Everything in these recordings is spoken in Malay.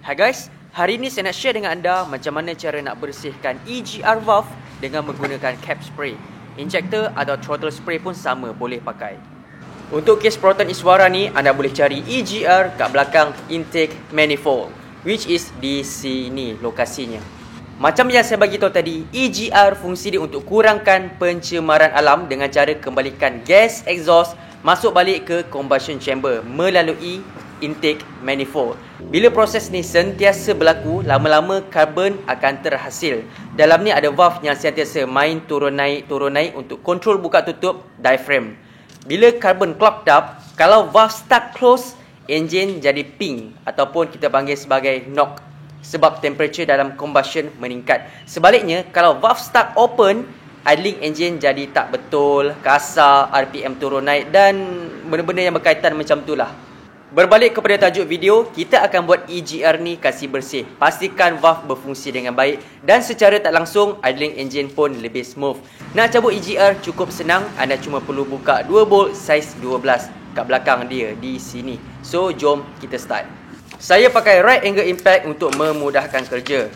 Hai guys, hari ini saya nak share dengan anda macam mana cara nak bersihkan EGR valve dengan menggunakan cap spray. Injector atau throttle spray pun sama boleh pakai. Untuk kes perawatan iswara ni, anda boleh cari EGR kat belakang intake manifold, which is di sini lokasinya. Macam yang saya bagi tahu tadi, EGR fungsi dia untuk kurangkan pencemaran alam dengan cara kembalikan gas exhaust masuk balik ke combustion chamber melalui intake manifold. Bila proses ni sentiasa berlaku, lama-lama karbon akan terhasil. Dalam ni ada valve yang sentiasa main turun naik untuk kontrol buka tutup diaphragm. Bila karbon clogged up, kalau valve stuck close, enjin jadi ping ataupun kita panggil sebagai knock sebab temperature dalam combustion meningkat. Sebaliknya, kalau valve stuck open, idling engine jadi tak betul, kasar, RPM turun naik dan benda-benda yang berkaitan macam itulah. Berbalik kepada tajuk video, kita akan buat EGR ni kasih bersih. Pastikan valve berfungsi dengan baik dan secara tak langsung idling engine pun lebih smooth. Nak cabut EGR cukup senang, anda cuma perlu buka 2 bolt saiz 12 kat belakang dia di sini. So jom kita start. Saya pakai right angle impact untuk memudahkan kerja.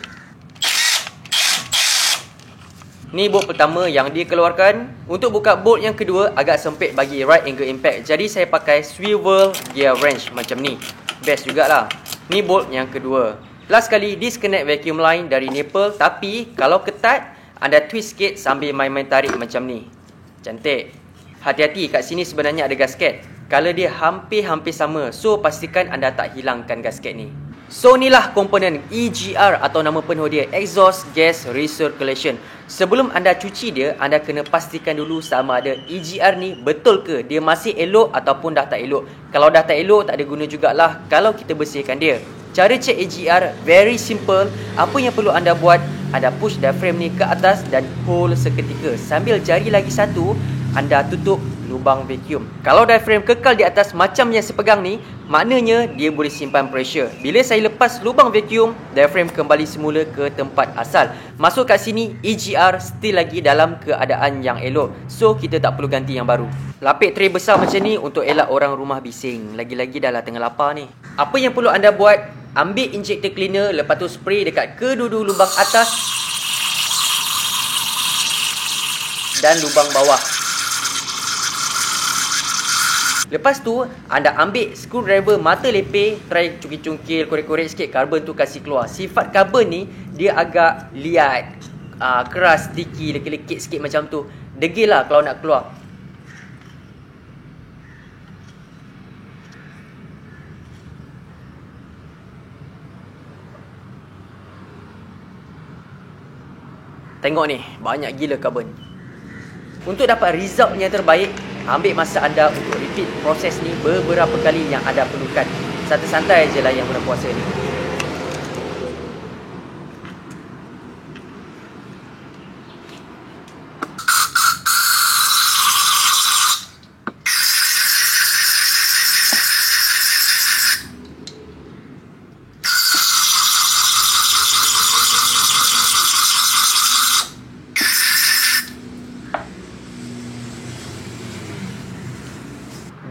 Ni bolt pertama yang dikeluarkan. Untuk buka bolt yang kedua agak sempit bagi right angle impact. Jadi saya pakai swivel gear wrench macam ni. Best jugalah. Ni bolt yang kedua. Last kali disconnect vacuum line dari nipple. Tapi kalau ketat, anda twist sikit sambil main-main tarik macam ni. Cantik. Hati-hati, kat sini sebenarnya ada gasket. Color dia hampir-hampir sama. So pastikan anda tak hilangkan gasket ni. So inilah komponen EGR atau nama penuh dia, Exhaust Gas Recirculation. Sebelum anda cuci dia, anda kena pastikan dulu sama ada EGR ni betul ke dia masih elok ataupun dah tak elok. Kalau dah tak elok, tak ada guna jugalah kalau kita bersihkan dia. Cara cek EGR very simple. Apa yang perlu anda buat, anda push diaphragm ni ke atas dan hold seketika. Sambil jari lagi satu, anda tutup lubang vacuum. Kalau diaphragm kekal di atas macam yang saya pegang ni, maknanya dia boleh simpan pressure. Bila saya lepas lubang vacuum, diaphragm kembali semula ke tempat asal. Masuk kat sini, EGR still lagi dalam keadaan yang elok. So kita tak perlu ganti yang baru. Lapik tray besar macam ni untuk elak orang rumah bising. Lagi-lagi dah lah tengah lapar ni. Apa yang perlu anda buat, ambil injector cleaner, lepas tu spray dekat kedua-dua lubang atas dan lubang bawah. Lepas tu, anda ambil screwdriver mata lepeh, try cungkil-cungkil, korek-korek sikit, karbon tu kasih keluar. Sifat karbon ni, dia agak liat, keras, sticky, lekit-lekit sikit macam tu. Degil lah kalau nak keluar. Tengok ni, banyak gila karbon. Untuk dapat result yang terbaik, ambil masa anda untuk repeat proses ni beberapa kali yang anda perlukan. Santai-santai je lah yang bulan puasa ni.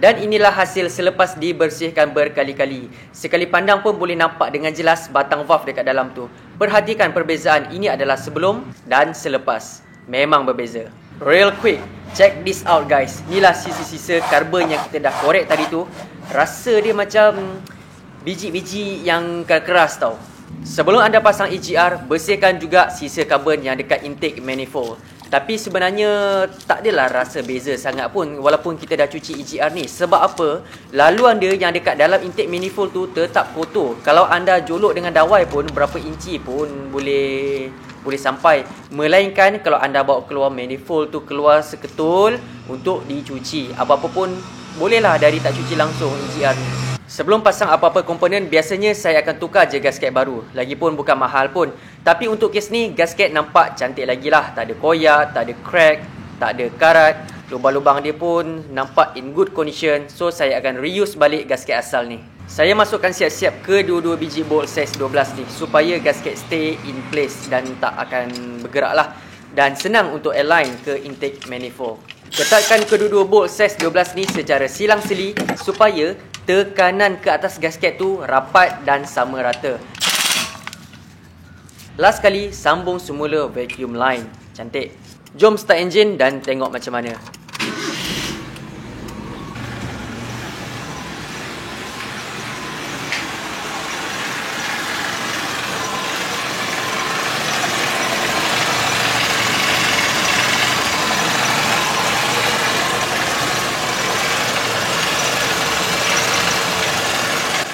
Dan inilah hasil selepas dibersihkan berkali-kali. Sekali pandang pun boleh nampak dengan jelas batang valve dekat dalam tu. Perhatikan perbezaan, ini adalah sebelum dan selepas. Memang berbeza. Real quick, check this out guys. Inilah sisa-sisa karbon yang kita dah korek tadi tu. Rasa dia macam biji-biji yang keras tau. Sebelum anda pasang EGR, bersihkan juga sisa karbon yang dekat intake manifold. Tapi sebenarnya tak adalah rasa beza sangat pun walaupun kita dah cuci EGR ni. Sebab apa? Laluan dia yang dekat dalam intake manifold tu tetap kotor. Kalau anda jolok dengan dawai pun berapa inci pun boleh sampai. Melainkan kalau anda bawa keluar manifold tu keluar seketul untuk dicuci. Apa-apa pun bolehlah dari tak cuci langsung EGR ni. Sebelum pasang apa-apa komponen, biasanya saya akan tukar je gasket baru. Lagipun bukan mahal pun. Tapi untuk kes ni, gasket nampak cantik lagi lah. Tak ada koyak, tak ada crack, tak ada karat. Lubang-lubang dia pun nampak in good condition. So, saya akan reuse balik gasket asal ni. Saya masukkan siap-siap kedua-dua biji bolt saiz 12 ni. Supaya gasket stay in place dan tak akan bergerak lah. Dan senang untuk align ke intake manifold. Ketatkan kedua-dua bolt saiz 12 ni secara silang-seli supaya tekanan ke atas gasket tu rapat dan sama rata. Last kali, sambung semula vacuum line. Cantik. Jom start engine dan tengok macam mana.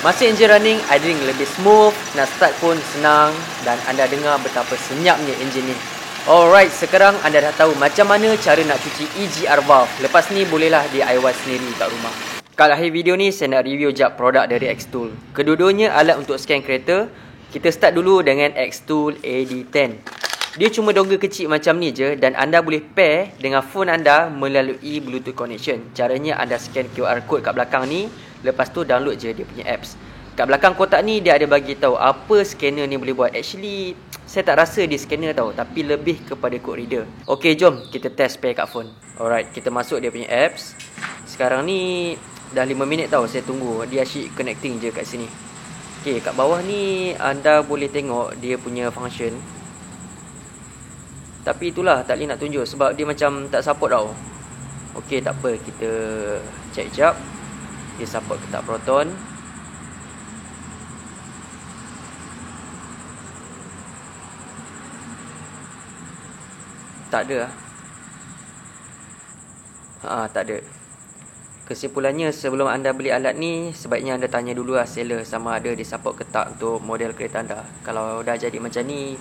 Masa enjin running, idling lebih smooth, nak start pun senang dan anda dengar betapa senyapnya enjin ni. Alright, sekarang anda dah tahu macam mana cara nak cuci EGR valve. Lepas ni bolehlah DIY sendiri kat rumah. Kat akhir video ni, saya nak review jap produk dari Xtool. Kedua-duanya alat untuk scan kereta. Kita start dulu dengan Xtool AD10. Dia cuma dongle kecil macam ni je dan anda boleh pair dengan phone anda melalui Bluetooth connection. Caranya anda scan QR code kat belakang ni, lepas tu download je dia punya apps. Kat belakang kotak ni dia ada bagi tahu apa scanner ni boleh buat. Actually, saya tak rasa dia scanner tau, tapi lebih kepada code reader. Okey, jom kita test pair kat phone. Alright, kita masuk dia punya apps. Sekarang ni dah 5 minit tau saya tunggu. Dia asyik connecting je kat sini. Okey, kat bawah ni anda boleh tengok dia punya function. Tapi itulah tak boleh nak tunjuk sebab dia macam tak support tau. Okey, tak apa, kita check jap. Dia support ke tak Proton. Tak ada. Tak ada. Kesimpulannya, sebelum anda beli alat ni, sebaiknya anda tanya dulu lah seller sama ada dia support ke tak untuk model kereta anda. Kalau dah jadi macam ni,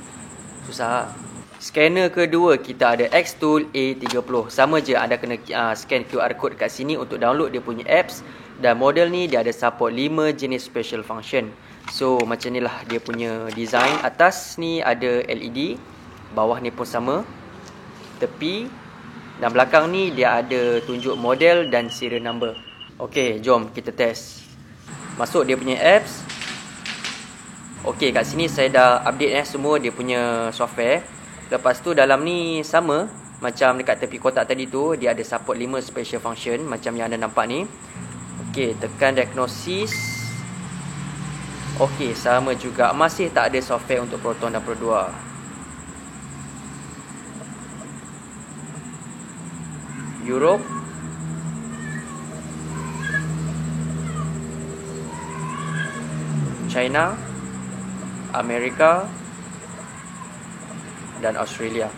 susah lah. Scanner kedua kita ada Xtool A30. Sama je, anda kena scan QR code kat sini untuk download dia punya apps. Dan model ni dia ada support 5 jenis special function. So macam ni lah dia punya design. Atas ni ada LED, bawah ni pun sama, tepi dan belakang ni dia ada tunjuk model dan serial number. Okey, jom kita test. Masuk dia punya apps. Okey, kat sini saya dah update semua dia punya software. Lepas tu dalam ni sama macam dekat tepi kotak tadi tu, dia ada support 5 special function macam yang anda nampak ni. Okey, tekan diagnosis. Okey, sama juga, masih tak ada software untuk Proton dan Pro 2. Europe, China, Amerika dan Australia.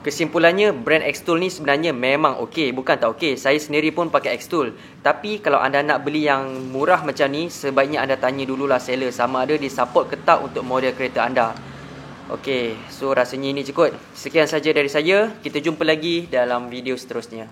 Kesimpulannya, brand Xtool ni sebenarnya memang okey, bukan tak okey. Saya sendiri pun pakai Xtool. Tapi kalau anda nak beli yang murah macam ni, sebaiknya anda tanya dululah seller sama ada dia support ke tak untuk model kereta anda. Okey, so rasanya ini je kot. Sekian saja dari saya. Kita jumpa lagi dalam video seterusnya.